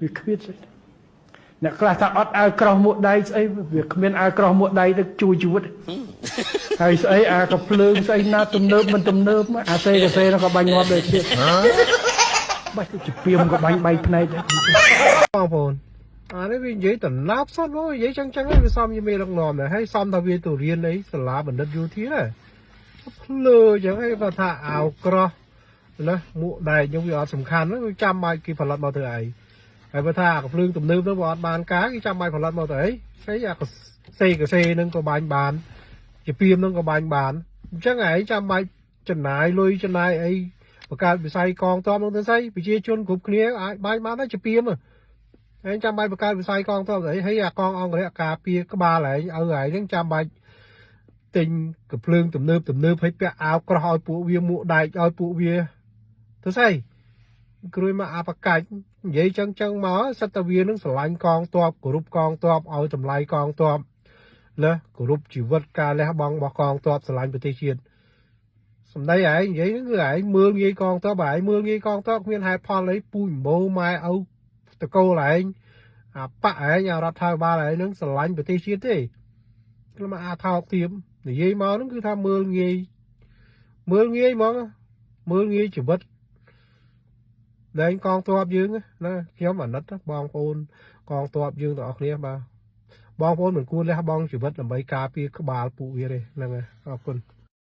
វាគ្មានស្អីអ្នកខ្លះថាអត់អាវក្រោះមួកដៃស្អីវាគ្មានអាវក្រោះមួកដៃទៅជួយជីវិតហើយស្អីអាកភ្លើងស្អីណាទំនើបមិនទំនើបអាសេកសេនោះក៏បាញ់ងាប់ដូចទៀតបាច់ទៅជពីមក៏បាញ់បែកភ្នែកដែរបងប្អូនអានេះវានិយាយតំណាប់សតមកនិយាយចឹងហើយវាសំយមេលកនាំដែរហើយសំថាវាទៅរៀនអីសាលាបណ្ឌិតយោធាដែរភ្លើចឹងហើយបើថាអាវក្រោះណាមួកដៃយើងវាអត់សំខាន់វាចាំបាច់គេផលិតមកធ្វើអីហើយបើថាអាភ្លើងទំនើបទៅវាអត់បានការគេចាំបាច់ផលិតមកទៅអីស្អីអាកសេនឹងក៏បាញ់បានជាពីមនឹងក៏បាញ់បានអញ្ចឹងឯងចាំបាច់ចំណាយលុយចំណាយអីបង្កើតវិស័យកងទ័ពនឹងទៅស្អីប្រជាជនគ្រប់គ្នាអាចបាញ់បានដែរជាពីមឯងចាំបាច់បង្កើតវិស័យកងទ័ពស្អីហើយអាកងអង្គរៈការពារក្បាលឯងឲ្យឯងនឹងចាំបាច់ទិញកំភ្លើងទំនើបឲ្យពាក់អាវក្រោះឲ្យពួកវាមួកដែកឲ្យពួកវាទៅស្អីគ្រួយមកអាបកាច់និយាយចឹងមកសត្វតាវានឹងស្រឡាញ់កងទ័ពគោរពកងទ័ពឲ្យតម្លៃកងទ័ពណាគោរពជីវិតការលះបង់របស់កងទ័ពស្រឡាញ់ប្រទេសជាតិសម្ដីឯងនិយាយហ្នឹងគឺឯងមើលងាយកងទ័ពឯងមើលងាយកងទ័ពគ្មានហេតុផលអីពូជម្បោម៉ែឪតកូលឯងអាប៉ាឯងអារដ្ឋាភិបាលឯងនឹងស្រឡាញ់ប្រទេសជាតិទេគឺមកអាថោកទៀមនិយាយមកហ្នឹងគឺថាមើលងាយហ្មងមើលងាយជីវិតលែងកងទ័ពយើងណាខ្ញុំអាណិតបងប្អូនកងទ័ពយើងទាំងអស់គ្នាបាទបងប្អូនមិនគួរលះបង់ជីវិតដើម្បីការពារក្បាលពួកវាទេហ្នឹងហើយអរគុណ